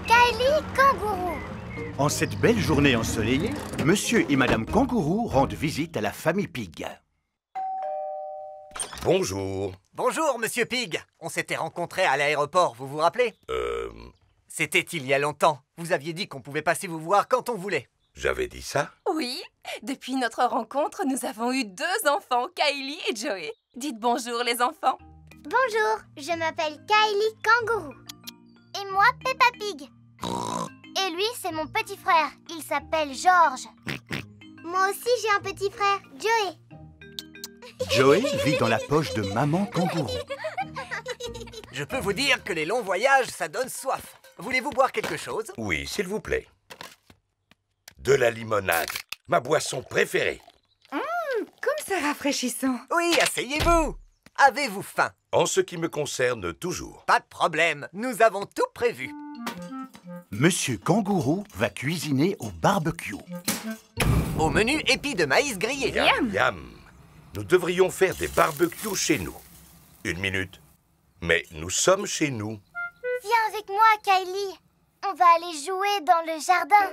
Kylie Kangourou. En cette belle journée ensoleillée, Monsieur et Madame Kangourou rendent visite à la famille Pig. Bonjour. Bonjour, Monsieur Pig. On s'était rencontrés à l'aéroport, vous vous rappelez? C'était il y a longtemps. Vous aviez dit qu'on pouvait passer vous voir quand on voulait. J'avais dit ça? Oui, depuis notre rencontre, nous avons eu 2 enfants, Kylie et Joey. Dites bonjour, les enfants. Bonjour, je m'appelle Kylie Kangourou. Et moi, Peppa Pig. Et lui, c'est mon petit frère. Il s'appelle George. Moi aussi, j'ai un petit frère, Joey. Joey vit dans la poche de Maman Kangourou. Je peux vous dire que les longs voyages, ça donne soif. Voulez-vous boire quelque chose? Oui, s'il vous plaît. De la limonade, ma boisson préférée. Comme c'est rafraîchissant. Oui, asseyez-vous. Avez-vous faim? En ce qui me concerne, toujours. Pas de problème, nous avons tout prévu. Monsieur Kangourou va cuisiner au barbecue. Au menu, épis de maïs grillé. Yam, yam. Nous devrions faire des barbecues chez nous. 1 minute. Mais nous sommes chez nous. Viens avec moi, Kylie. On va aller jouer dans le jardin.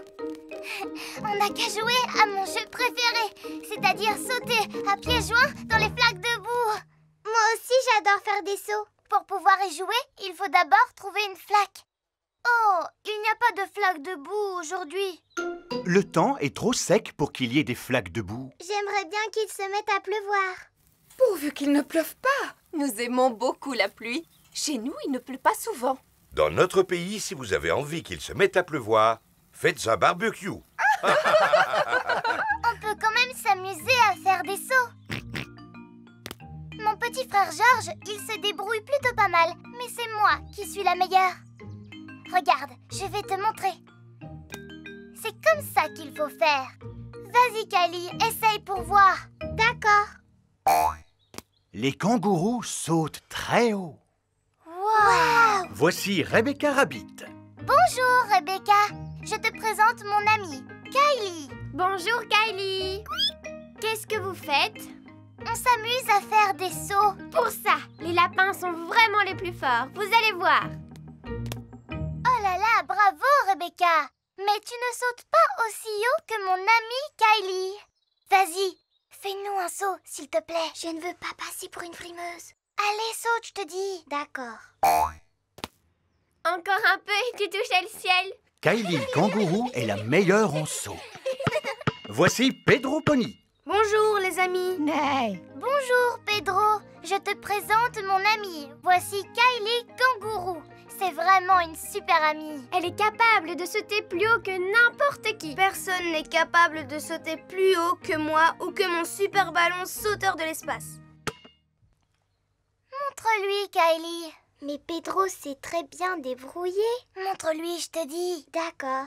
On n'a qu'à jouer à mon jeu préféré, c'est-à-dire sauter à pieds joints dans les flaques de boue. Moi aussi, j'adore faire des sauts. Pour pouvoir y jouer, il faut d'abord trouver une flaque. Oh, il n'y a pas de flaque de boue aujourd'hui. Le temps est trop sec pour qu'il y ait des flaques de boue. J'aimerais bien qu'il se mette à pleuvoir. Pourvu qu'il ne pleuve pas. Nous aimons beaucoup la pluie. Chez nous, il ne pleut pas souvent. Dans notre pays, si vous avez envie qu'il se mette à pleuvoir, faites un barbecue. On peut quand même s'amuser à faire des sauts. Mon petit frère George, il se débrouille plutôt pas mal, mais c'est moi qui suis la meilleure. Regarde, je vais te montrer. C'est comme ça qu'il faut faire. Vas-y, Kylie, essaye pour voir. D'accord. Les kangourous sautent très haut. Wow! Voici Rebecca Rabbit. Bonjour, Rebecca. Je te présente mon amie, Kylie. Bonjour, Kylie. Qu'est-ce que vous faites? On s'amuse à faire des sauts. Pour ça, les lapins sont vraiment les plus forts. Vous allez voir. Oh là là, bravo, Rebecca. Mais tu ne sautes pas aussi haut que mon amie Kylie. Vas-y, fais-nous un saut, s'il te plaît. Je ne veux pas passer pour une frimeuse. Allez, saute, je te dis. D'accord. Encore un peu et tu touches le ciel. Kylie Kangourou est la meilleure en saut. Voici Pedro Pony. Bonjour, les amis. Hey. Bonjour, Pedro. Je te présente mon amie. Voici Kylie Kangourou. C'est vraiment une super amie. Elle est capable de sauter plus haut que n'importe qui. Personne n'est capable de sauter plus haut que moi ou que mon super ballon sauteur de l'espace. Montre-lui, Kylie. Mais Pedro s'est très bien débrouillé. Montre-lui, je te dis. D'accord.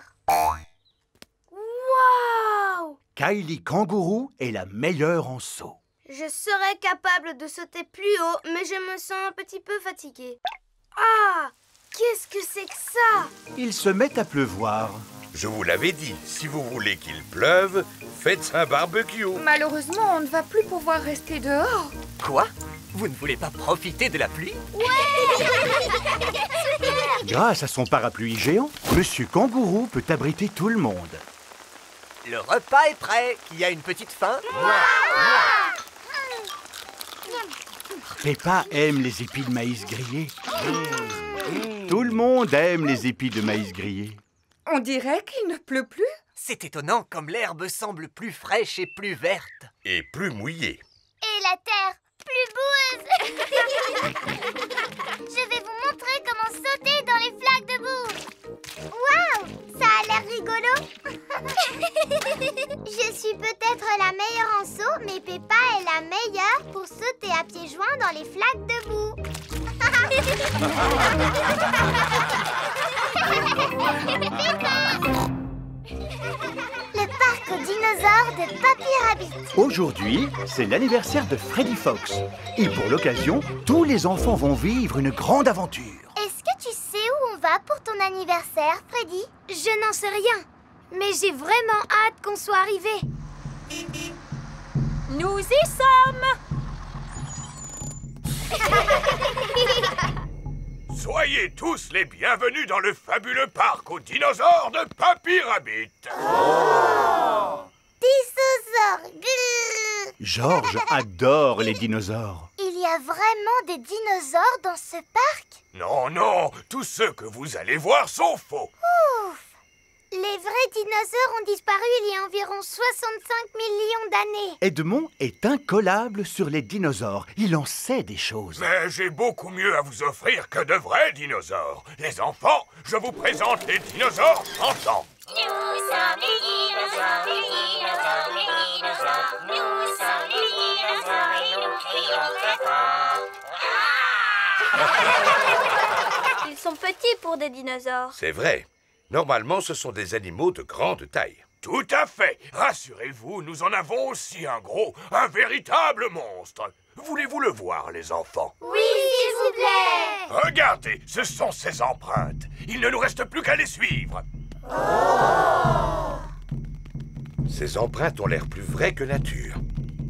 Waouh! Kylie Kangourou est la meilleure en saut. Je serais capable de sauter plus haut, mais je me sens un petit peu fatiguée. Ah! Qu'est-ce que c'est que ça? Il se met à pleuvoir. Je vous l'avais dit, si vous voulez qu'il pleuve, faites un barbecue. Malheureusement, on ne va plus pouvoir rester dehors. Quoi? Vous ne voulez pas profiter de la pluie? Grâce à son parapluie géant, Monsieur Kangourou peut abriter tout le monde. Le repas est prêt. Qui a une petite faim? Peppa aime les épis de maïs grillés. Tout le monde aime les épis de maïs grillés. On dirait qu'il ne pleut plus. C'est étonnant comme l'herbe semble plus fraîche et plus verte. Et plus mouillé. Et la terre plus boueuse. Je vais vous montrer comment sauter dans les flaques de boue. Waouh, ça a l'air rigolo. Je suis peut-être la meilleure en saut, mais Peppa est la meilleure pour sauter à pieds joints dans les flaques de boue. Le parc aux dinosaures de Papy Rabbit. Aujourd'hui, c'est l'anniversaire de Freddy Fox. Et pour l'occasion, tous les enfants vont vivre une grande aventure. Est-ce que tu sais où on va pour ton anniversaire, Freddy? Je n'en sais rien, mais j'ai vraiment hâte qu'on soit arrivés. Nous y sommes! Soyez tous les bienvenus dans le fabuleux parc aux dinosaures de Papy Rabbit. Dinosaures. Georges adore les dinosaures. Il y a vraiment des dinosaures dans ce parc? Non, non, tous ceux que vous allez voir sont faux. Ouf! Les vrais dinosaures ont disparu il y a environ 65 millions d'années. Edmond est incollable sur les dinosaures. Il en sait des choses. Mais j'ai beaucoup mieux à vous offrir que de vrais dinosaures. Les enfants, je vous présente les dinosaures chantants. Nous sommes les dinosaures, les dinosaures, les dinosaures. Nous sommes les dinosaures et nous crions très fort. Ils sont petits pour des dinosaures. C'est vrai. Normalement, ce sont des animaux de grande taille. Tout à fait. Rassurez-vous, nous en avons aussi un gros, un véritable monstre. Voulez-vous le voir, les enfants? Oui, s'il vous plaît. Regardez, ce sont ses empreintes. Il ne nous reste plus qu'à les suivre. Ces empreintes ont l'air plus vraies que nature.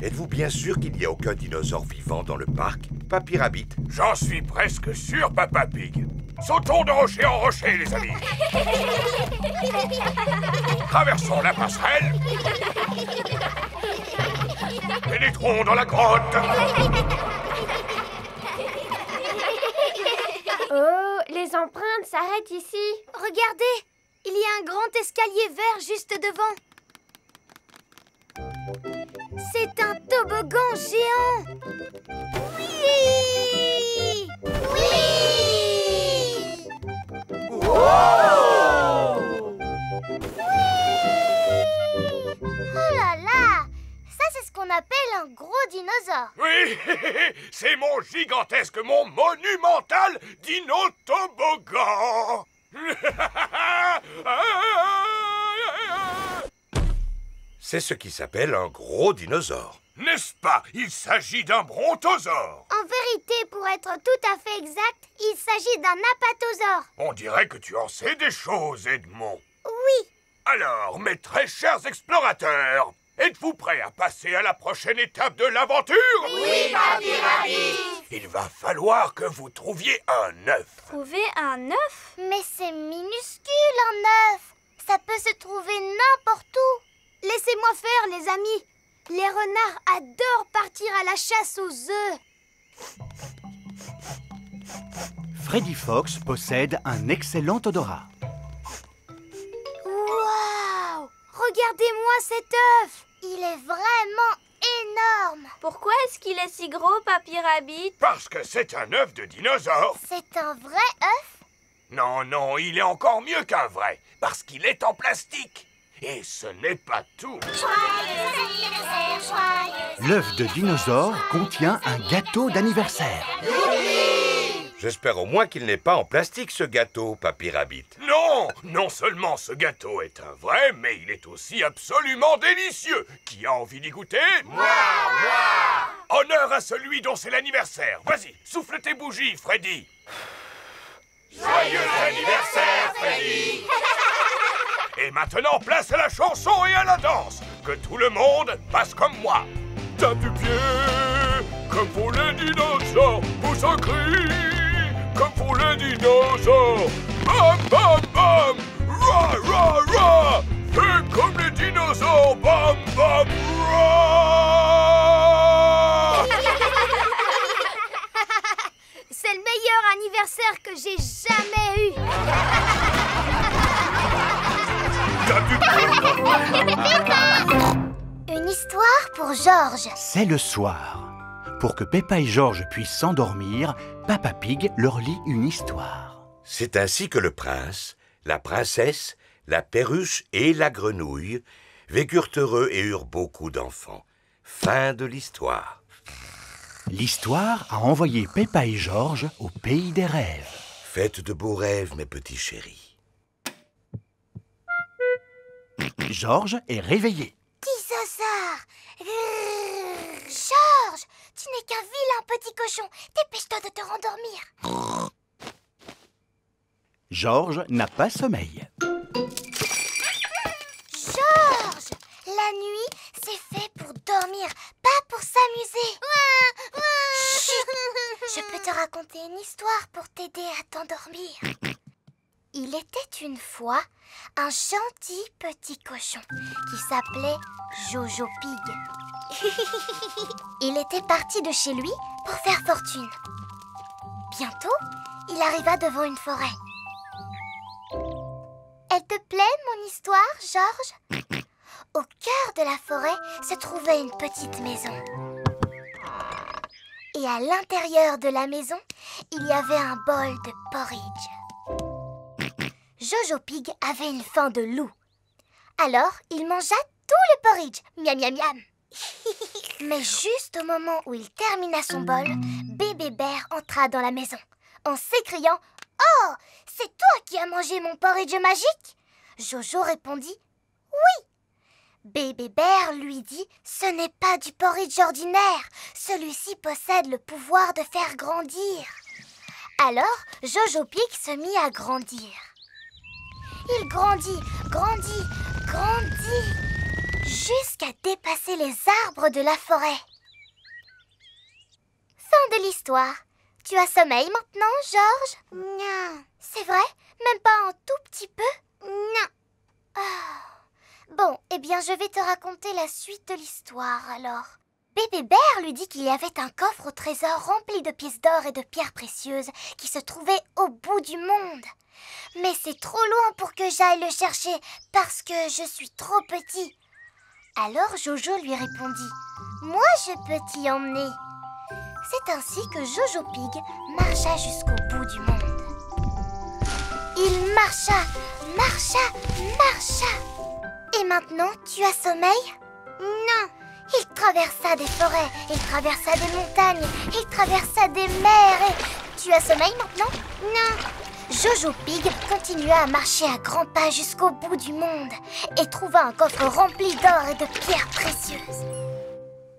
Êtes-vous bien sûr qu'il n'y a aucun dinosaure vivant dans le parc, Papy Rabbit? J'en suis presque sûr, Papa Pig. Sautons de rocher en rocher, les amis. Traversons la passerelle. Pénétrons dans la grotte. Oh, les empreintes s'arrêtent ici. Regardez, il y a un grand escalier vert juste devant. C'est un toboggan géant. Oui! Oui! Wow! Oui! Oh là là! Ça, c'est ce qu'on appelle un gros dinosaure. Oui, c'est mon gigantesque, mon monumental dino-toboggan. C'est ce qui s'appelle un gros dinosaure. N'est-ce pas? Il s'agit d'un brontosaure. En vérité, pour être tout à fait exact, il s'agit d'un apatosaure. On dirait que tu en sais des choses, Edmond. Oui. Alors, mes très chers explorateurs, êtes-vous prêts à passer à la prochaine étape de l'aventure? Oui, Papy Rabbit. Il va falloir que vous trouviez un œuf. Trouver un œuf? Mais c'est minuscule, un œuf. Ça peut se trouver n'importe où. Laissez-moi faire, les amis. Les renards adorent partir à la chasse aux œufs. Freddy Fox possède un excellent odorat. Waouh! Regardez-moi cet œuf. Il est vraiment énorme. Pourquoi est-ce qu'il est si gros, Papy Rabbit? Parce que c'est un œuf de dinosaure. C'est un vrai œuf? Non, non, il est encore mieux qu'un vrai, parce qu'il est en plastique. Et ce n'est pas tout. Joyeux anniversaire, joyeux. L'œuf de dinosaure contient un gâteau d'anniversaire. J'espère au moins qu'il n'est pas en plastique, ce gâteau, Papy Rabbit. Non, non seulement ce gâteau est un vrai, mais il est aussi absolument délicieux. Qui a envie d'y goûter? Moi! Honneur à celui dont c'est l'anniversaire. Vas-y, souffle tes bougies, Freddy. Joyeux anniversaire, Freddy! Et maintenant, place à la chanson et à la danse. Que tout le monde passe comme moi. Tape du pied, comme pour les dinosaures. Pousse un cri, comme pour les dinosaures. Bam, bam, bam. Ra, ra, ra. Fais comme les dinosaures. Bam, bam, ra. C'est le meilleur anniversaire que j'ai jamais eu. Une histoire pour Georges. C'est le soir. Pour que Peppa et Georges puissent s'endormir, Papa Pig leur lit une histoire. C'est ainsi que le prince, la princesse, la perruche et la grenouille vécurent heureux et eurent beaucoup d'enfants. Fin de l'histoire. L'histoire a envoyé Peppa et Georges au pays des rêves. Faites de beaux rêves, mes petits chéris. Georges est réveillé. Dinosaure. Georges, tu n'es qu'un vilain petit cochon. Dépêche-toi de te rendormir. Georges n'a pas sommeil. Georges, la nuit, c'est fait pour dormir, pas pour s'amuser. Chut, je peux te raconter une histoire pour t'aider. t'aider à t'endormir. Il était une fois un gentil petit cochon qui s'appelait Jojo Pig. Il était parti de chez lui pour faire fortune. Bientôt, il arriva devant une forêt. Elle te plaît, mon histoire, Georges? Au cœur de la forêt se trouvait une petite maison. Et à l'intérieur de la maison, il y avait un bol de porridge. Jojo Pig avait une faim de loup. Alors, il mangea tout le porridge. Miam, miam, miam. Mais juste au moment où il termina son bol, Bébé Bear entra dans la maison en s'écriant « Oh, c'est toi qui as mangé mon porridge magique ?» Jojo répondit « Oui !» Bébé Bear lui dit « Ce n'est pas du porridge ordinaire. Celui-ci possède le pouvoir de faire grandir. » Alors, Jojo Pig se mit à grandir. Il grandit, grandit, grandit, jusqu'à dépasser les arbres de la forêt. Fin de l'histoire. Tu as sommeil maintenant, Georges? Non. C'est vrai? Même pas un tout petit peu? Non. Oh. Bon, eh bien, je vais te raconter la suite de l'histoire, alors. Bébé Bear lui dit qu'il y avait un coffre au trésor rempli de pièces d'or et de pierres précieuses qui se trouvait au bout du monde. Mais c'est trop loin pour que j'aille le chercher parce que je suis trop petit. Alors Jojo lui répondit « Moi, je peux t'y emmener. » C'est ainsi que Jojo Pig marcha jusqu'au bout du monde. Il marcha, marcha, marcha. Et maintenant, tu as sommeil? Non. Il traversa des forêts, il traversa des montagnes, il traversa des mers et... Tu as sommeil maintenant? Non. Jojo Pig continua à marcher à grands pas jusqu'au bout du monde et trouva un coffre rempli d'or et de pierres précieuses.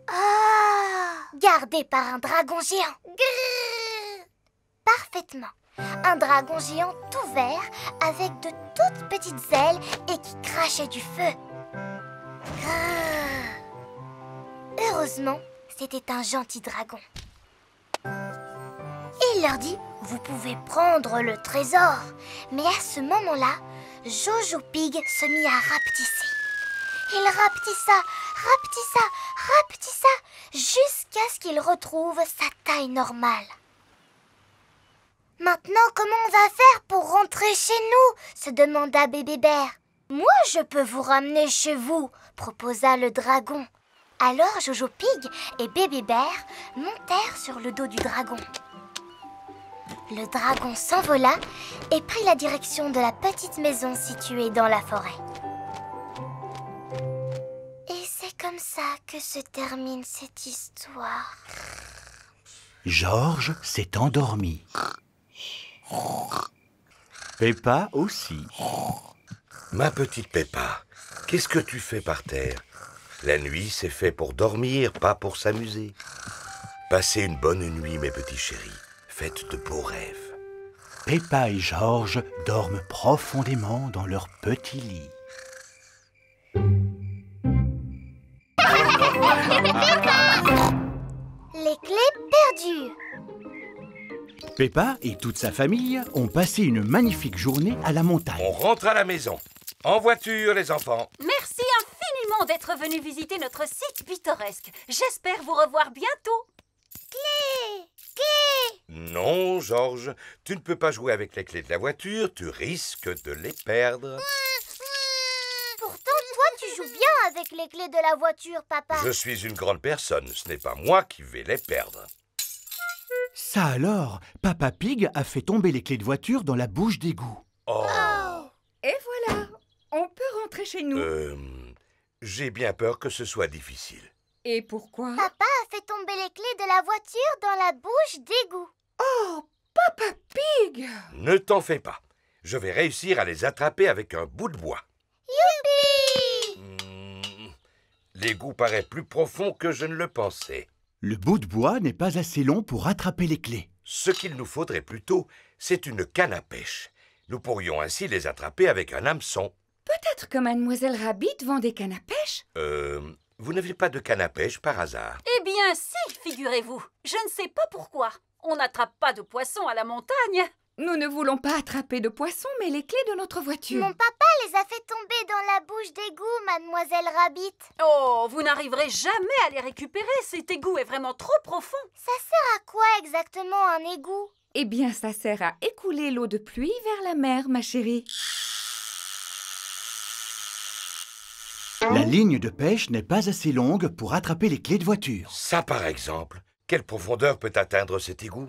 Ah! Gardé par un dragon géant. Grrr! Parfaitement. Un dragon géant tout vert avec de toutes petites ailes et qui crachait du feu. Grrr! Heureusement, c'était un gentil dragon. Et il leur dit « Vous pouvez prendre le trésor !» Mais à ce moment-là, Jojo Pig se mit à rapetisser. Il rapetissa, rapetissa, rapetissa, jusqu'à ce qu'il retrouve sa taille normale. « Maintenant, comment on va faire pour rentrer chez nous ?» se demanda Bébé Bear. « Moi, je peux vous ramener chez vous !» proposa le dragon. Alors Jojo Pig et Bébé Bear montèrent sur le dos du dragon. Le dragon s'envola et prit la direction de la petite maison située dans la forêt. Et c'est comme ça que se termine cette histoire. Georges s'est endormi. Peppa aussi. Ma petite Peppa, qu'est-ce que tu fais par terre? La nuit, c'est fait pour dormir, pas pour s'amuser. Passez une bonne nuit, mes petits chéris. Faites de beaux rêves. Peppa et Georges dorment profondément dans leur petit lit. Les clés perdues. Peppa et toute sa famille ont passé une magnifique journée à la montagne. On rentre à la maison. En voiture, les enfants. Merci infiniment d'être venus visiter notre site pittoresque. J'espère vous revoir bientôt. Clés! Clés! Non, Georges, tu ne peux pas jouer avec les clés de la voiture. Tu risques de les perdre. Pourtant, toi, tu joues bien avec les clés de la voiture, papa. Je suis une grande personne. Ce n'est pas moi qui vais les perdre. Ça alors, Papa Pig a fait tomber les clés de voiture dans la bouche d'égout. Oh. Et voilà, on peut rentrer chez nous. J'ai bien peur que ce soit difficile. Et pourquoi? Papa a fait tomber les clés de la voiture dans la bouche d'égout. Oh, Papa Pig! Ne t'en fais pas. Je vais réussir à les attraper avec un bout de bois. Youpi! L'égout paraît plus profond que je ne le pensais. Le bout de bois n'est pas assez long pour attraper les clés. Ce qu'il nous faudrait plutôt, c'est une canne à pêche. Nous pourrions ainsi les attraper avec un hameçon. Peut-être que Mademoiselle Rabbit vend des cannes à pêche? Vous n'avez pas de canne à pêche par hasard? Eh bien si, figurez-vous. Je ne sais pas pourquoi. On n'attrape pas de poissons à la montagne. Nous ne voulons pas attraper de poissons, mais les clés de notre voiture. Mon papa les a fait tomber dans la bouche d'égout, Mademoiselle Rabbit. Oh, vous n'arriverez jamais à les récupérer. Cet égout est vraiment trop profond. Ça sert à quoi exactement un égout? Eh bien, ça sert à écouler l'eau de pluie vers la mer, ma chérie. La ligne de pêche n'est pas assez longue pour attraper les clés de voiture. Ça, par exemple. Quelle profondeur peut atteindre cet égout?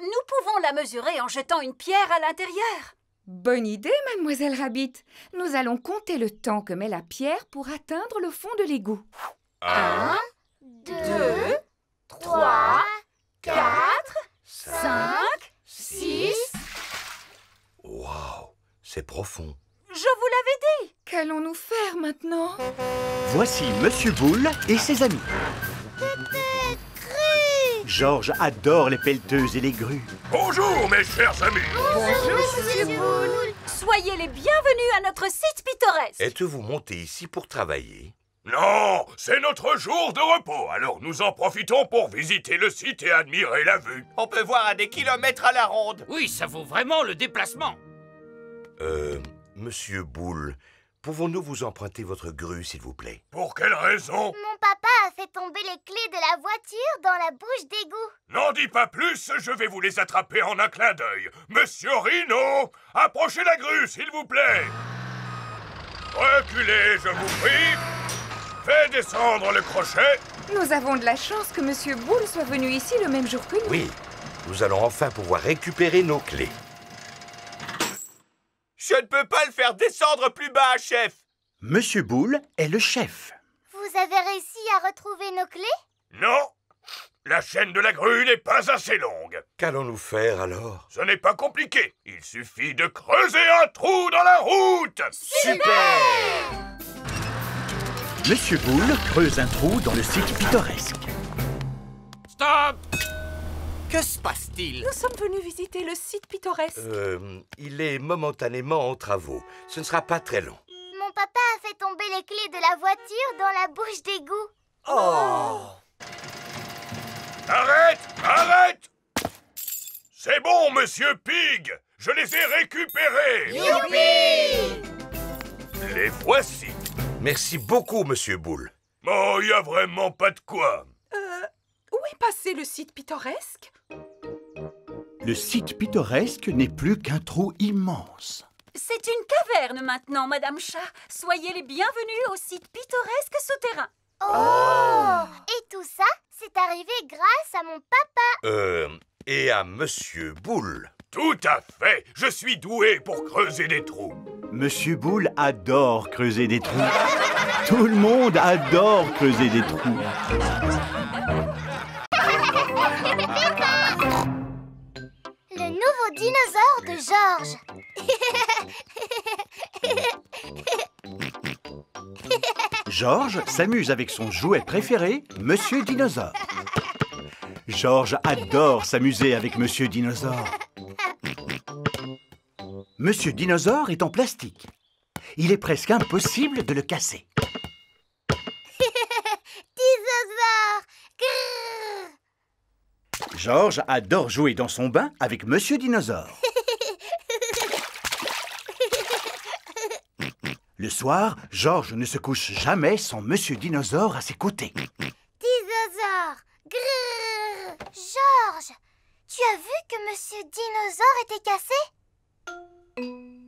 Nous pouvons la mesurer en jetant une pierre à l'intérieur. Bonne idée, Mademoiselle Rabbit. Nous allons compter le temps que met la pierre pour atteindre le fond de l'égout. 1, 2, 3, 4, 5, 6... Waouh, c'est profond. Je vous l'avais dit. Qu'allons-nous faire maintenant? Voici Monsieur Boule et ses amis. Georges adore les pelleteuses et les grues. Bonjour, mes chers amis. Bonjour, Monsieur Boule. Soyez les bienvenus à notre site pittoresque. Êtes-vous monté ici pour travailler? Non, c'est notre jour de repos, alors nous en profitons pour visiter le site et admirer la vue. On peut voir à des kilomètres à la ronde. Oui, ça vaut vraiment le déplacement. Monsieur Boule, pouvons-nous vous emprunter votre grue, s'il vous plaît? Pour quelle raison? Mon papa a fait tomber les clés de la voiture dans la bouche d'égout. N'en dis pas plus, je vais vous les attraper en un clin d'œil. Monsieur Rhino, approchez la grue, s'il vous plaît. Reculez, je vous prie. Fais descendre le crochet. Nous avons de la chance que Monsieur Boule soit venu ici le même jour que nous. Oui, nous allons enfin pouvoir récupérer nos clés. Je ne peux pas le faire descendre plus bas, chef. Monsieur Boule est le chef. Vous avez réussi à retrouver nos clés? Non, la chaîne de la grue n'est pas assez longue. Qu'allons-nous faire alors? Ce n'est pas compliqué. Il suffit de creuser un trou dans la route. Super! Monsieur Boule creuse un trou dans le site pittoresque. Stop! Que se passe-t-il? Nous sommes venus visiter le site pittoresque. Il est momentanément en travaux. Ce ne sera pas très long. Mon papa a fait tomber les clés de la voiture dans la bouche d'égout. Oh! Arrête! Arrête! C'est bon, Monsieur Pig! Je les ai récupérés! Youpi! Les voici! Merci beaucoup, Monsieur Boule. Oh, il n'y a vraiment pas de quoi. Où est passé le site pittoresque? Le site pittoresque n'est plus qu'un trou immense. C'est une caverne maintenant, Madame Chat. Soyez les bienvenus au site pittoresque souterrain. Oh! Et tout ça, c'est arrivé grâce à mon papa. Et à Monsieur Boule. Tout à fait. Je suis doué pour creuser des trous. Monsieur Boule adore creuser des trous. Tout le monde adore creuser des trous. Le nouveau dinosaure de Georges. Georges s'amuse avec son jouet préféré, Monsieur Dinosaure. Georges adore s'amuser avec Monsieur Dinosaure. Monsieur Dinosaure est en plastique. Il est presque impossible de le casser. Dinosaure! Grrr. Georges adore jouer dans son bain avec Monsieur Dinosaure. Le soir, Georges ne se couche jamais sans Monsieur Dinosaure à ses côtés. Dinosaure! Grrr. Georges, tu as vu que Monsieur Dinosaure était cassé?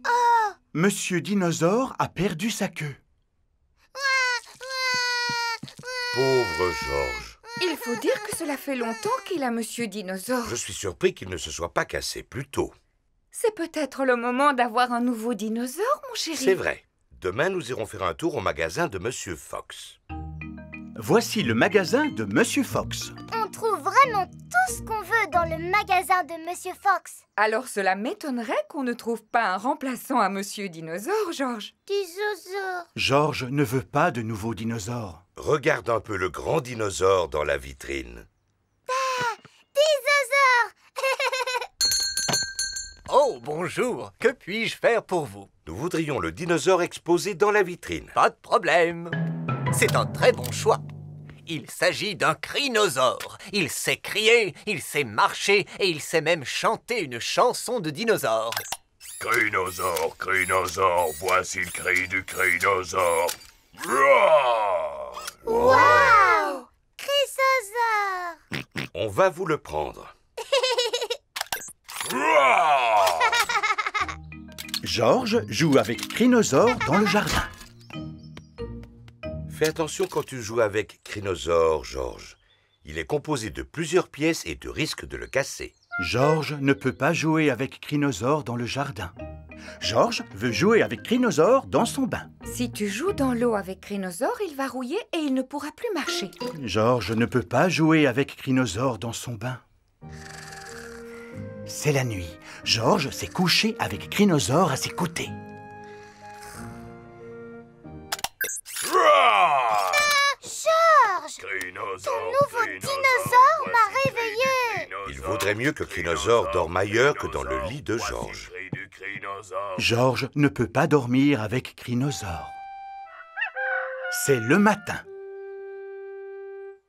Oh! Monsieur Dinosaure a perdu sa queue. Pauvre Georges. Il faut dire que cela fait longtemps qu'il a Monsieur Dinosaure. Je suis surpris qu'il ne se soit pas cassé plus tôt. C'est peut-être le moment d'avoir un nouveau dinosaure, mon chéri. C'est vrai. Demain, nous irons faire un tour au magasin de Monsieur Fox. Voici le magasin de Monsieur Fox. On trouve vraiment tout ce qu'on veut dans le magasin de Monsieur Fox. Alors cela m'étonnerait qu'on ne trouve pas un remplaçant à Monsieur Dinosaure, Georges. Dinosaure. Georges ne veut pas de nouveaux dinosaures. Regarde un peu le grand dinosaure dans la vitrine. Ah! Dinosaure. Oh, bonjour. Que puis-je faire pour vous? Nous voudrions le dinosaure exposé dans la vitrine. Pas de problème. C'est un très bon choix. Il s'agit d'un crinosaure. Il sait crier, il sait marcher et il sait même chanter une chanson de dinosaure. Crinosaure, crinosaure, voici le cri du crinosaure. Roar! Waouh! Chrysosaure! On va vous le prendre. Roar! Georges joue avec Crinosaure dans le jardin. Fais attention quand tu joues avec Crinosaure, Georges. Il est composé de plusieurs pièces et tu risques de le casser. Georges ne peut pas jouer avec Crinosaure dans le jardin. Georges veut jouer avec Crinosaure dans son bain. Si tu joues dans l'eau avec Crinosaure, il va rouiller et il ne pourra plus marcher. Georges ne peut pas jouer avec Crinosaure dans son bain. C'est la nuit. Georges s'est couché avec Crinosaure à ses côtés. Roar! Georges! Crinosaure, Ton nouveau dinosaure m'a réveillé! Il vaudrait mieux que Crinosaure dorme ailleurs que dans le lit de Georges. Georges ne peut pas dormir avec Crinosaure. C'est le matin.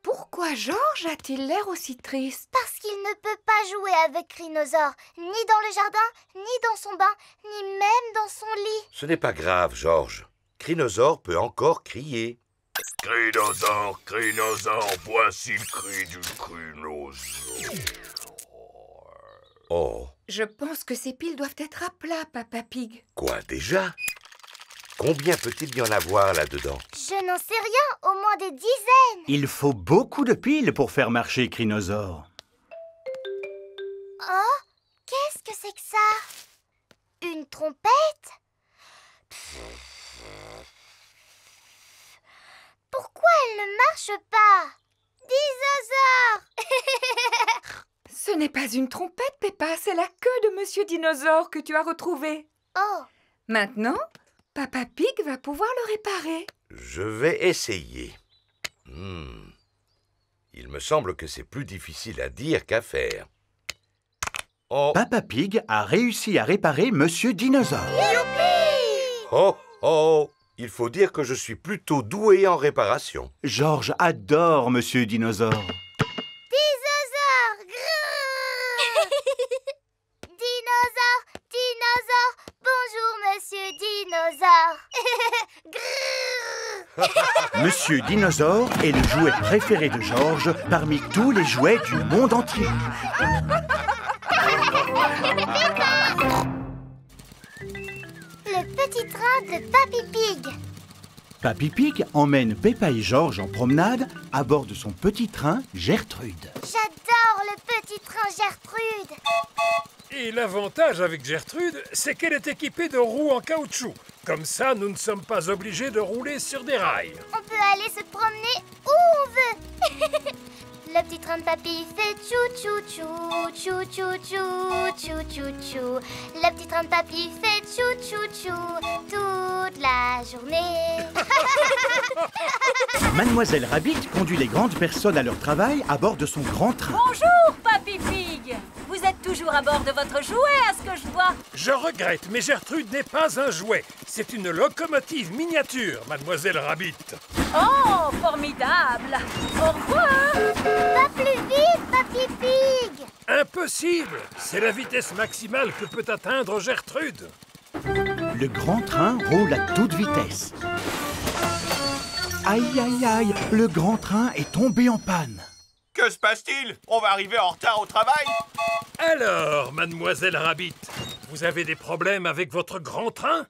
Pourquoi Georges a-t-il l'air aussi triste? Parce qu'il ne peut pas jouer avec Crinosaure, ni dans le jardin, ni dans son bain, ni même dans son lit. Ce n'est pas grave, Georges. Crinosaure peut encore crier. Crinosaure, crinosaure, voici le cri du crinosaure. Oh. Je pense que ces piles doivent être à plat, Papa Pig. Quoi, déjà? Combien peut-il y en avoir là-dedans? Je n'en sais rien, au moins des dizaines. Il faut beaucoup de piles pour faire marcher Crinosaure. Oh, qu'est-ce que c'est que ça? Une trompette? Pourquoi elle ne marche pas? Dinosaure! Ce n'est pas une trompette, Peppa, c'est la queue de Monsieur Dinosaure que tu as retrouvée. Oh! Maintenant, Papa Pig va pouvoir le réparer. Je vais essayer. Il me semble que c'est plus difficile à dire qu'à faire. Oh! Papa Pig a réussi à réparer Monsieur Dinosaure. Youpi! Oh! Oh! Il faut dire que je suis plutôt doué en réparation. Georges adore Monsieur Dinosaure. Dinosaure! Grrr! Dinosaure! Dinosaure! Bonjour, Monsieur Dinosaure! Grrr! Monsieur Dinosaure est le jouet préféré de Georges parmi tous les jouets du monde entier. Le petit train de Papy Pig. Papy Pig emmène Peppa et Georges en promenade à bord de son petit train Gertrude. J'adore le petit train Gertrude. Et l'avantage avec Gertrude, c'est qu'elle est équipée de roues en caoutchouc. Comme ça, nous ne sommes pas obligés de rouler sur des rails. On peut aller se promener où on veut. Le petit train de papy fait tchou-tchou-tchou, tchou-tchou-tchou, tchou-tchou-tchou. Le petit train de papy fait tchou-tchou-tchou toute la journée. Mademoiselle Rabbit conduit les grandes personnes à leur travail à bord de son grand train. Bonjour, Papy Pig. Vous êtes toujours à bord de votre jouet, à ce que je vois. Je regrette, mais Gertrude n'est pas un jouet. C'est une locomotive miniature, Mademoiselle Rabbit. Oh, formidable. Au revoir. Pas plus vite, Papy Pig. Impossible. C'est la vitesse maximale que peut atteindre Gertrude. Le grand train roule à toute vitesse. Aïe, aïe, aïe, le grand train est tombé en panne. Que se passe-t-il? On va arriver en retard au travail? Alors, Mademoiselle Rabbit, vous avez des problèmes avec votre grand train?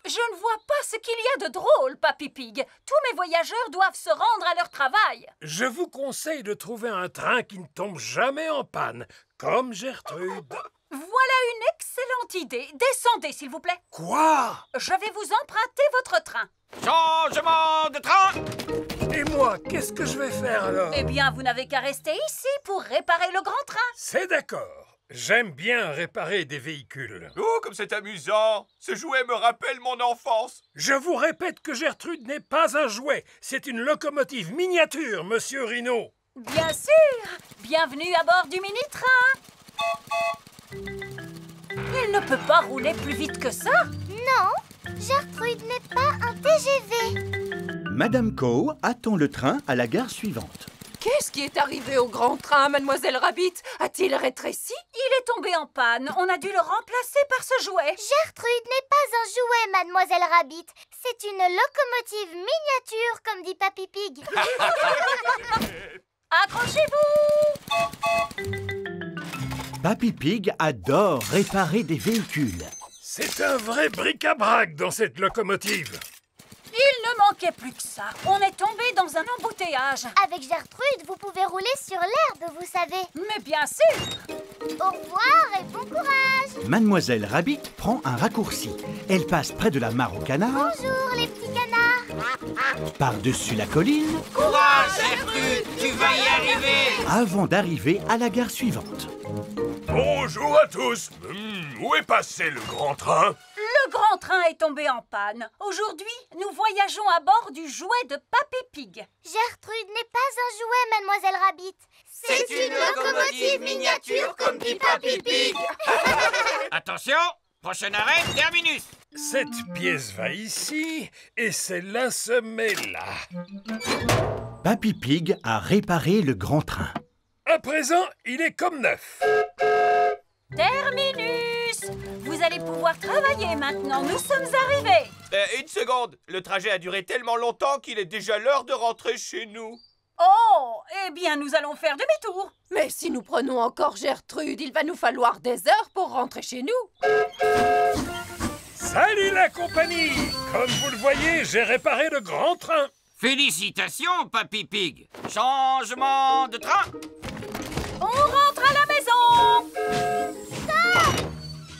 Je ne vois pas ce qu'il y a de drôle, Papy Pig. Tous mes voyageurs doivent se rendre à leur travail. Je vous conseille de trouver un train qui ne tombe jamais en panne, comme Gertrude. Voilà une excellente idée. Descendez, s'il vous plaît. Quoi? Je vais vous emprunter votre train. Changement de train! Et moi, qu'est-ce que je vais faire alors? Eh bien, vous n'avez qu'à rester ici pour réparer le grand train. C'est d'accord. J'aime bien réparer des véhicules. Oh, comme c'est amusant! Ce jouet me rappelle mon enfance. Je vous répète que Gertrude n'est pas un jouet. C'est une locomotive miniature, Monsieur Rhino. Bien sûr. Bienvenue à bord du mini-train. Il ne peut pas rouler plus vite que ça. Non, Gertrude n'est pas un TGV. Madame Cow attend le train à la gare suivante. Qu'est-ce qui est arrivé au grand train, Mademoiselle Rabbit? A-t-il rétréci? Il est tombé en panne. On a dû le remplacer par ce jouet. Gertrude n'est pas un jouet, Mademoiselle Rabbit. C'est une locomotive miniature, comme dit Papy Pig. Accrochez-vous! Papy Pig adore réparer des véhicules. C'est un vrai bric-à-brac dans cette locomotive. Il ne manquait plus que ça. On est tombé dans un embouteillage. Avec Gertrude, vous pouvez rouler sur l'herbe, vous savez. Mais bien sûr! Au revoir et bon courage. Mademoiselle Rabbit prend un raccourci. Elle passe près de la mare aux canards, Bonjour, les petits canards. par-dessus la colline, Courage, Gertrude, tu vas y arriver. avant d'arriver à la gare suivante. Bonjour à tous. Où est passé le grand train? Le grand train est tombé en panne. Aujourd'hui, nous voyageons à bord du jouet de Papy Pig. Gertrude n'est pas un jouet, Mademoiselle Rabbit. C'est une locomotive miniature comme dit Papy Pig. Attention, prochain arrêt, terminus. Cette pièce va ici et celle-là se met là. Papy Pig a réparé le grand train. À présent, il est comme neuf. Terminus! Vous allez pouvoir travailler maintenant. Nous sommes arrivés. Une seconde. Le trajet a duré tellement longtemps qu'il est déjà l'heure de rentrer chez nous. Oh! Eh bien, nous allons faire demi-tour. Mais si nous prenons encore Gertrude, il va nous falloir des heures pour rentrer chez nous. Salut la compagnie! Comme vous le voyez, j'ai réparé le grand train. Félicitations, Papy Pig. Changement de train. On rentre à la maison. Stop!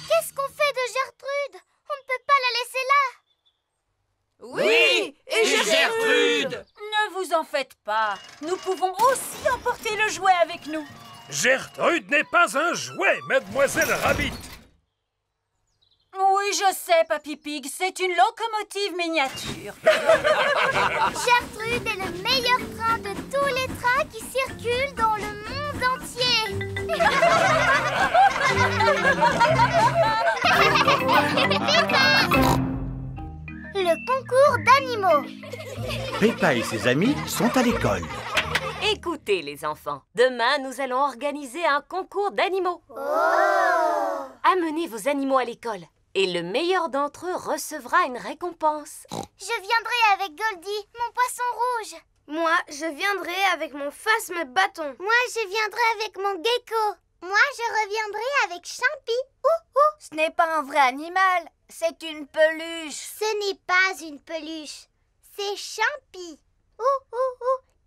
Qu'est-ce qu'on fait de Gertrude? On ne peut pas la laisser là. Oui, et Gertrude. Ne vous en faites pas. Nous pouvons aussi emporter le jouet avec nous. Gertrude n'est pas un jouet, Mademoiselle Rabbit. Oui, je sais, Papy Pig. C'est une locomotive miniature. Gertrude est le meilleur train de tous les trains qui circulent dans le monde entier. Le concours d'animaux. Peppa et ses amis sont à l'école. Écoutez les enfants, demain nous allons organiser un concours d'animaux. Amenez vos animaux à l'école et le meilleur d'entre eux recevra une récompense. Je viendrai avec Goldie, mon poisson rouge. Moi, je viendrai avec mon phasme bâton. Moi, je viendrai avec mon gecko. Moi, je reviendrai avec Champy. Ce n'est pas un vrai animal, c'est une peluche. Ce n'est pas une peluche, c'est Champy.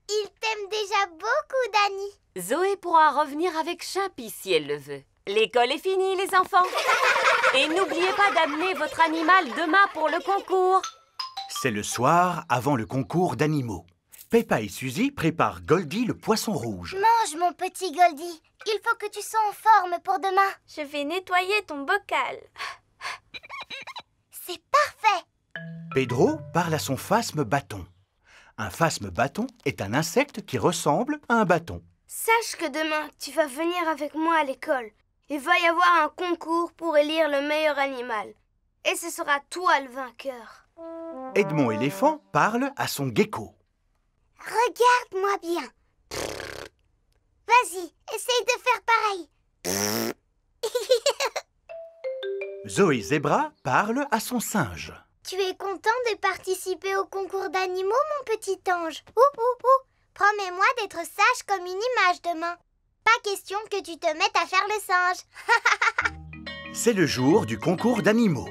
Il t'aime déjà beaucoup, Dani. Zoé pourra revenir avec Champy si elle le veut. L'école est finie, les enfants. Et n'oubliez pas d'amener votre animal demain pour le concours. C'est le soir avant le concours d'animaux. Peppa et Suzy préparent Goldie le poisson rouge. Mange, mon petit Goldie. Il faut que tu sois en forme pour demain. Je vais nettoyer ton bocal. C'est parfait. Pedro parle à son phasme bâton. Un phasme bâton est un insecte qui ressemble à un bâton. Sache que demain, tu vas venir avec moi à l'école. Il va y avoir un concours pour élire le meilleur animal. Et ce sera toi le vainqueur. Edmond éléphant parle à son gecko. Regarde-moi bien. Vas-y, essaye de faire pareil. Zoé Zebra parle à son singe. Tu es content de participer au concours d'animaux, mon petit ange? Promets-moi d'être sage comme une image demain. Pas question que tu te mettes à faire le singe. C'est le jour du concours d'animaux.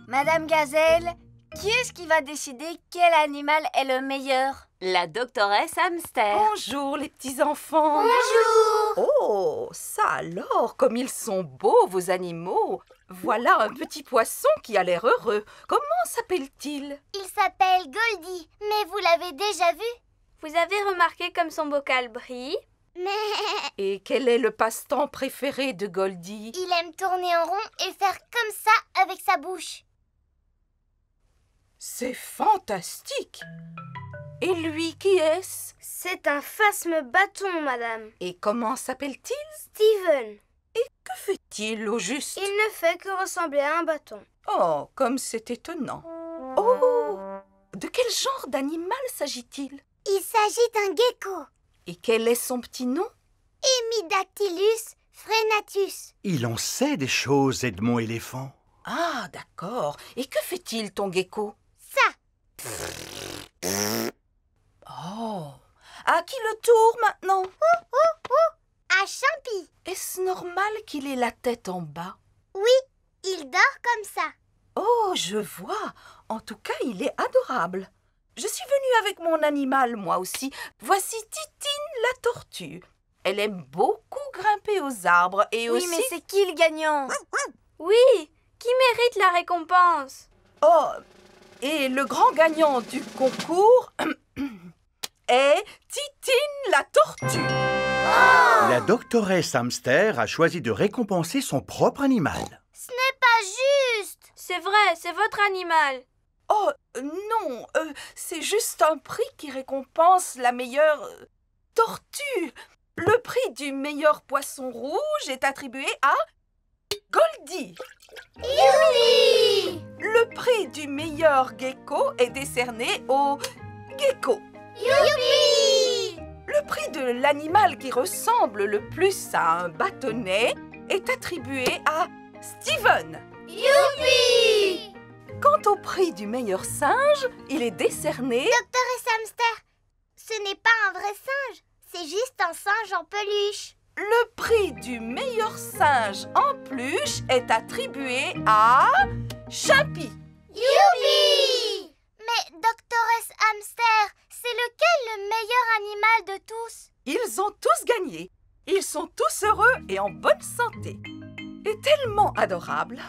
Madame Gazelle, qui est-ce qui va décider quel animal est le meilleur? La doctoresse Hamster. Bonjour les petits enfants. Bonjour. Oh, ça alors, comme ils sont beaux vos animaux. Voilà un petit poisson qui a l'air heureux. Comment s'appelle-t-il? Il s'appelle Goldie, mais vous l'avez déjà vu? Vous avez remarqué comme son bocal brille? Mais Et quel est le passe-temps préféré de Goldie? il aime tourner en rond et faire comme ça avec sa bouche. C'est fantastique. Et lui, qui est-ce? C'est un phasme bâton, madame. Et comment s'appelle-t-il? Steven. Que fait-il au juste? Il ne fait que ressembler à un bâton. Oh, comme c'est étonnant. Oh, de quelle quel genre d'animal s'agit-il? Il s'agit d'un gecko. Et quel est son petit nom? Hemidactylus frenatus. Il en sait des choses, Edmond éléphant. Ah, d'accord. Et que fait-il, ton gecko? Ça. Oh. À qui le tour maintenant? À Champi. Est-ce normal qu'il ait la tête en bas? Oui, il dort comme ça. Oh, je vois. En tout cas, il est adorable. Je suis venue avec mon animal, moi aussi. Voici Titine la tortue. Elle aime beaucoup grimper aux arbres et aussi... Oui, mais c'est qui le gagnant? Oui, qui mérite la récompense? Oh, et le grand gagnant du concours est Titine la tortue. Oh! La doctoresse Hamster a choisi de récompenser son propre animal. Ce n'est pas juste. C'est vrai, c'est votre animal. Oh, non, c'est juste un prix qui récompense la meilleure tortue. Le prix du meilleur poisson rouge est attribué à Goldie. Youpi! Le prix du meilleur gecko est décerné au gecko. Youpi! Le prix de l'animal qui ressemble le plus à un bâtonnet est attribué à Steven. Youpi! Quant au prix du meilleur singe, il est décerné... Doctoresse Hamster, ce n'est pas un vrai singe, c'est juste un singe en peluche. Le prix du meilleur singe en peluche est attribué à... Champi. Youpi! Mais doctoresse Hamster, c'est lequel le meilleur animal de tous? Ils ont tous gagné. Ils sont tous heureux et en bonne santé. Et tellement adorables.